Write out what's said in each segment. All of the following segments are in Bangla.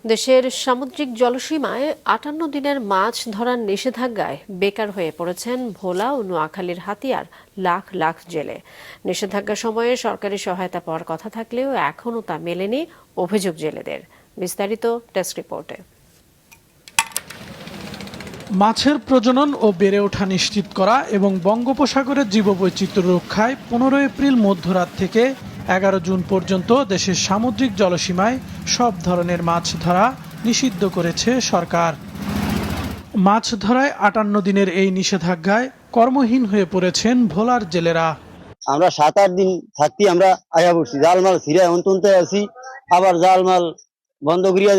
দেশের সামুদ্রিক জলসীমায় ৫৮ দিনের মাছ ধরার নিষেধাজ্ঞায় বেকার হয়ে পড়েছেন ভোলা ও নোয়াখালীর হাতিয়ার লাখ লাখ জেলে। নিষেধাজ্ঞা সময়ে সরকারি সহায়তা পাওয়ার কথা থাকলেও এখনও তা মেলেনি অভিযোগ জেলেদের। বিস্তারিত ডেস্ক রিপোর্টে। মাছের প্রজনন ও বেড়ে ওঠা নিশ্চিত করা এবং বঙ্গোপসাগরের জীববৈচিত্র্য রক্ষায় ১৫ এপ্রিল মধ্যরাত থেকে ১১ জুন পর্যন্ত দেশের সামুদ্রিক জলসীমায় সব ধরনের মাছ ধরা নিষিদ্ধ করেছে সরকার। মাছ ধরায় ৫৮ দিনের এই নিষেধাজ্ঞায় কর্মহীন হয়ে পড়েছেন ভোলার জেলেরা। আমরা ৭-৮ দিন থাকতে আমরা আয়া পড়ছি, জালমাল ছিঁড়ে অন্তন্তে আছি, আবার জালমাল বন্ধ করিয়া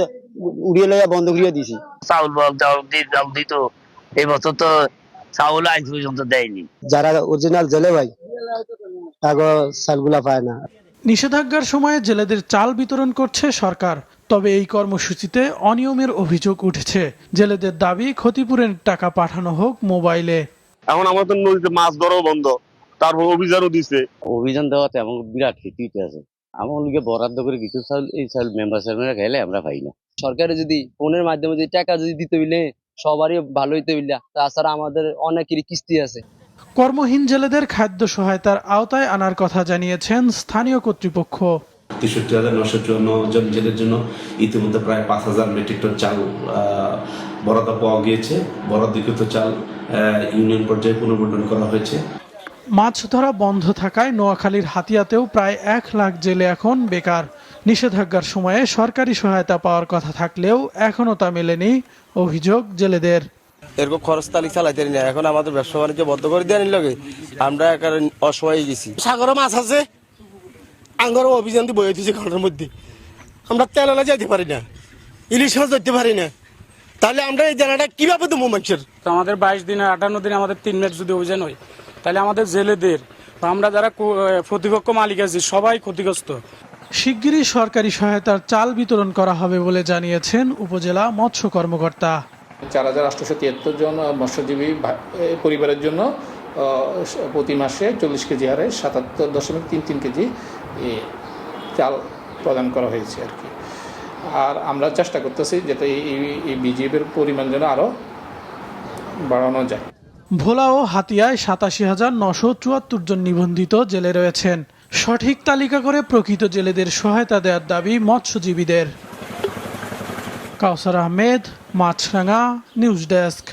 উড়িয়ে লইয়া বন্ধ করিয়া দিছি। চাউল দিত, এই বছর তো চাউল আজ পর্যন্ত দেয়নি। যারা অরিজিনাল জেলে ভাই তাগো চালগুলা পায় না। নিষেধাজ্ঞার সময়ে জেলেদের চাল বিতরণ করছে সরকার, তবে এই কর্মসূচিতে অনিয়মের অভিযোগ উঠেছে। জেলেদের দাবি ক্ষতিপূরণের টাকা পাঠানো হোক মোবাইলে। এখন আমাদের নদীতে মাছ ধরাও বন্ধ, তারপর অভিযানও দিছে। অভিযান দেওয়াতে আমার বিরাট ক্ষতি আছে। আমার লিগে বরাদ্দ করে কিছু চাল, এই চাল মেম্বার সাহেবরা খাইলে আমরা পাই না। সরকারে যদি ফোনের মাধ্যমে যদি টাকা যদি দিতে হইলে সবারই ভালো হইতে হইলে, তাছাড়া আমাদের অনেকেরই কিস্তি আছে। কর্মহীন জেলেদের খাদ্য সহায়তার আওতায় আনার কথা জানিয়েছেন স্থানীয় কর্তৃপক্ষ। ৬৩,৯৫৪ জন জেলের জন্য ইতিমধ্যে প্রায় ৫,০০০ মেট্রিক টন চাল বরাদ্দ পাওয়া গিয়েছে। বরাদ্দকৃত চাল ইউনিয়ন পর্যায়ে পুনর্বন্টন করা হয়েছে। মাছ ধরা বন্ধ থাকায় নোয়াখালীর হাতিয়াতেও প্রায় ১ লাখ জেলে এখন বেকার। নিষেধাজ্ঞার সময়ে সরকারি সহায়তা পাওয়ার কথা থাকলেও এখনও তা মেলেনি অভিযোগ জেলেদের। এরকম খরচ তালিকা চালাইতে না, এখন আমাদের ব্যবসা বাণিজ্য বন্ধ করে দেওয়ার লগে আমরা একেবারে অসহায় গেছি। সাগরে মাছ আছে, আঙ্গরও অভিযান দিয়ে বয়ে দিয়েছে ঘরের মধ্যে, আমরা তেলানা যাইতে পারি না, ইলিশ মাছ ধরতে পারি না, তাহলে আমরা এই জায়গাটা কিভাবে দেবো মানুষের? আমাদের ২২ দিনে ৫৮ দিনে আমাদের ৩ ম্যাচ যদি অভিযান হয়, তাহলে আমাদের জেলেদের আমরা যারা প্রতিপক্ষ মালিক আছি সবাই ক্ষতিগ্রস্ত। শিগগিরই সরকারি সহায়তার চাল বিতরণ করা হবে বলে জানিয়েছেন উপজেলা মৎস্য কর্মকর্তা। ৪,৮৭৩ জন মৎস্যজীবী পরিবারের জন্য প্রতি মাসে ৪০ কেজি হারে ৭৭.৩৩ কেজি চাল প্রদান করা হয়েছে আর কি। আর আমরা চেষ্টা করতেছি যাতে এই বিজিএফের পরিমাণ যেন আরও বাড়ানো যায়। ভোলা ও হাতিয়ায় ৮৭,৯৭৪ জন নিবন্ধিত জেলে রয়েছেন। সঠিক তালিকা করে প্রকৃত জেলেদের সহায়তা দেওয়ার দাবি মৎস্যজীবীদের। কাউসার আহমেদ, মাছরাঙা, নিউজ ডেস্ক।